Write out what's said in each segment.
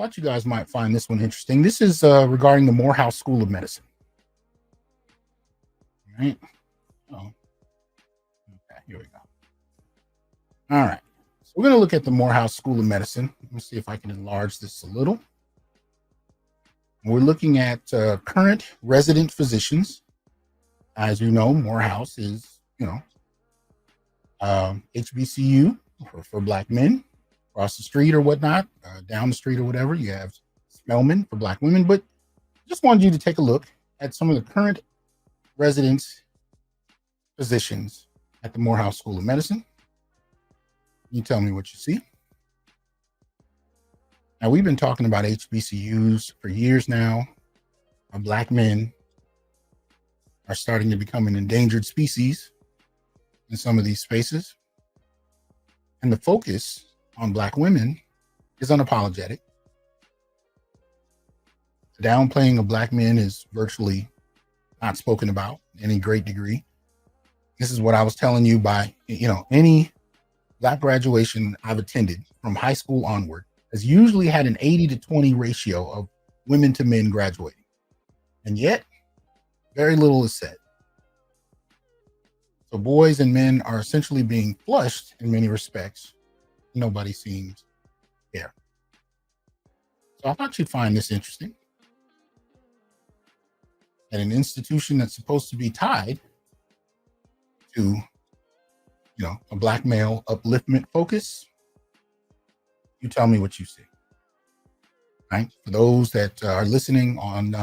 thought you guys might find this one interesting. This is regarding the Morehouse School of Medicine. All right. Oh. Okay, here we go. All right. So we're going to look at the Morehouse School of Medicine. Let me see if I can enlarge this a little. We're looking at current resident physicians. As you know, Morehouse is, HBCU for Black men. Across the street or whatnot, down the street or whatever, you have Spelman for Black women. But just wanted you to take a look at some of the current residents physicians at the Morehouse School of Medicine. You tell me what you see. Now, we've been talking about HBCUs for years now. Black men are starting to become an endangered species in some of these spaces. And the focus on Black women is unapologetic. The downplaying of Black men is virtually not spoken about in any great degree. This is what I was telling you by, any Black graduation I've attended from high school onward has usually had an 80-20 ratio of women to men graduating. And yet, very little is said. So boys and men are essentially being flushed in many respects. Nobody seems to care. So I thought you'd find this interesting. At an institution that's supposed to be tied to, a Black male upliftment focus, you tell me what you see. Right? For those that are listening on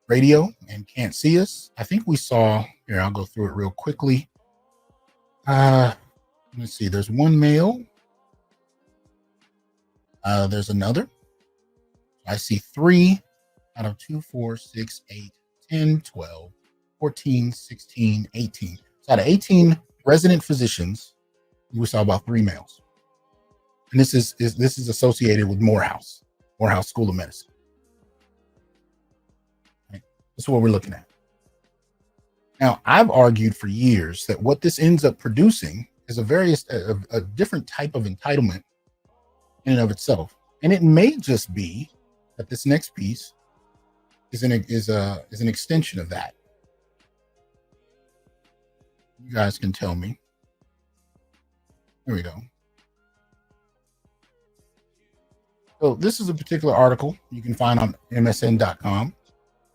radio and can't see us, I think we saw, here, I'll go through it real quickly. Let's see, there's one male. There's another. I see 3 out of 2, 4, 6, 8, 10, 12, 14, 16, 18. So out of 18 resident physicians, we saw about 3 males. And this is associated with Morehouse School of Medicine. Right? That's what we're looking at. Now, I've argued for years that what this ends up producing is a different type of entitlement in and of itself. And it may just be that this next piece is an extension of that. You guys can tell me. Here we go. So this is a particular article you can find on MSN.com.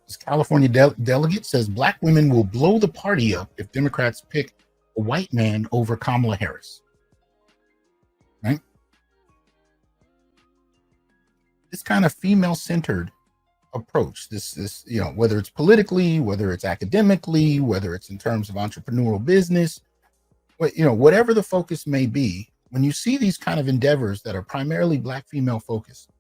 This California delegate says Black women will blow the party up if Democrats pick a white man over Kamala Harris. Right? This kind of female-centered approach, this whether it's politically, whether it's academically, whether it's in terms of entrepreneurial business, whatever the focus may be, when you see these kind of endeavors that are primarily Black female focused,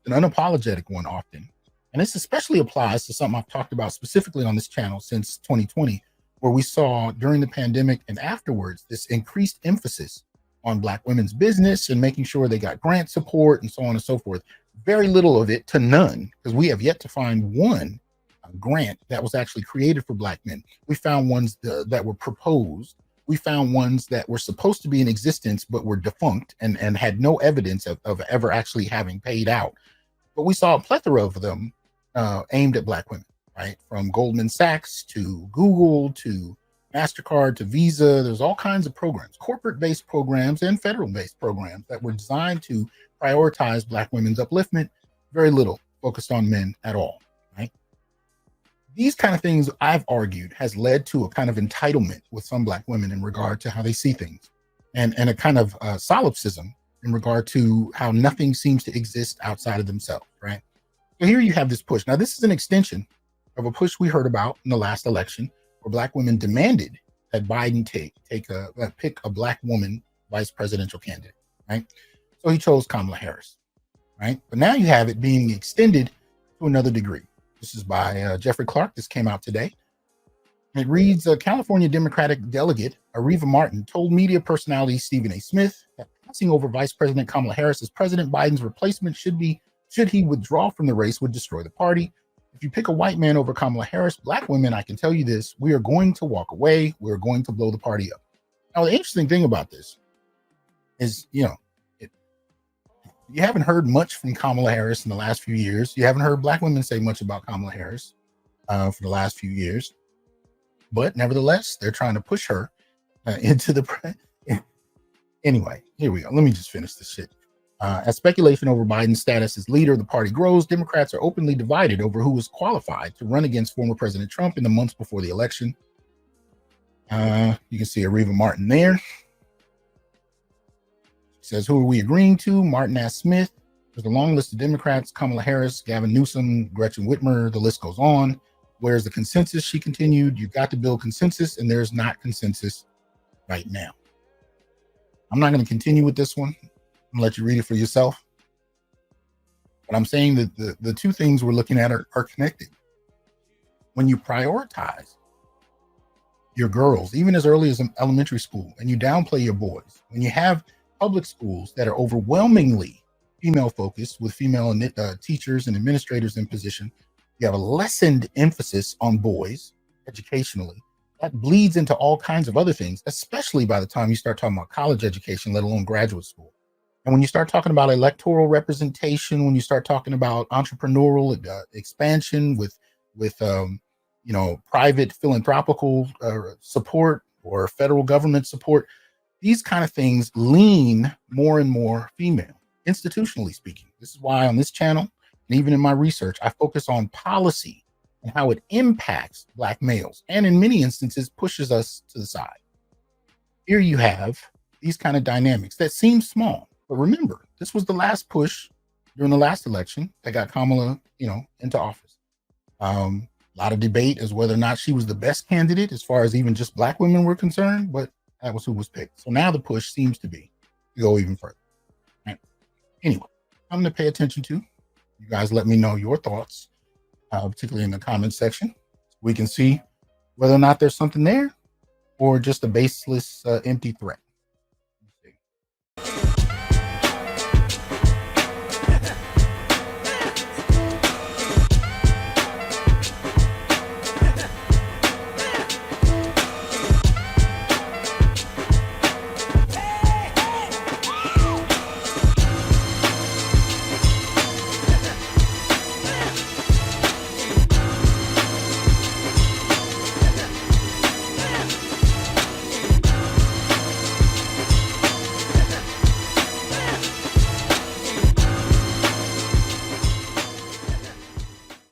an unapologetic one often, and this especially applies to something I've talked about specifically on this channel since 2020, where we saw during the pandemic and afterwards this increased emphasis on Black women's business and making sure they got grant support and so on and so forth. Very little of it to none, because we have yet to find one grant that was actually created for Black men. We found ones that were proposed. We found ones that were supposed to be in existence but were defunct and had no evidence of ever actually having paid out. But we saw a plethora of them aimed at Black women, right? From Goldman Sachs to Google to MasterCard to Visa. There's all kinds of programs, corporate-based programs and federal-based programs that were designed to prioritize Black women's upliftment. Very little focused on men at all, right? These kind of things, I've argued, has led to a kind of entitlement with some Black women in regard to how they see things, and a kind of solipsism in regard to how nothing seems to exist outside of themselves, right? So here you have this push. Now, this is an extension of a push we heard about in the last election, where Black women demanded that Biden pick a Black woman vice presidential candidate, right? So he chose Kamala Harris, right? But now you have it being extended to another degree. This is by Jeffrey Clark. This came out today. It reads, California Democratic delegate Areva Martin told media personality Stephen A. Smith that passing over Vice President Kamala Harris as President Biden's replacement should he withdraw from the race, would destroy the party. If you pick a white man over Kamala Harris, Black women, I can tell you this, we are going to walk away. We're going to blow the party up. Now, the interesting thing about this is, you haven't heard much from Kamala Harris in the last few years. You haven't heard black women say much about Kamala Harris for the last few years. But nevertheless, they're trying to push her into the... Anyway, here we go. Let me just finish this shit. As speculation over Biden's status as leader of the party grows, Democrats are openly divided over who is qualified to run against former President Trump in the months before the election. You can see Areva Martin there. Says, who are we agreeing to? Martin S. Smith. There's a long list of Democrats: Kamala Harris, Gavin Newsom, Gretchen Whitmer. The list goes on. Where's the consensus? She continued. You've got to build consensus, and there's not consensus right now. I'm not going to continue with this one. I'm going to let you read it for yourself. But I'm saying that the two things we're looking at are connected. When you prioritize your girls, even as early as elementary school, and you downplay your boys, when you have public schools that are overwhelmingly female focused with female teachers and administrators in position, you have a lessened emphasis on boys educationally. That bleeds into all kinds of other things, especially by the time you start talking about college education, let alone graduate school. And when you start talking about electoral representation, when you start talking about entrepreneurial expansion with private philanthropical support or federal government support, these kind of things lean more and more female, institutionally speaking. This is why on this channel, and even in my research, I focus on policy and how it impacts Black males, and in many instances pushes us to the side. Here you have these kind of dynamics that seem small, but remember, this was the last push during the last election that got Kamala, into office. A lot of debate as whether or not she was the best candidate as far as even just Black women were concerned, but that was who was picked. So now the push seems to be to go even further. Right. Anyway, I'm going to pay attention to. You guys let me know your thoughts, particularly in the comment section. We can see whether or not there's something there or just a baseless, empty threat.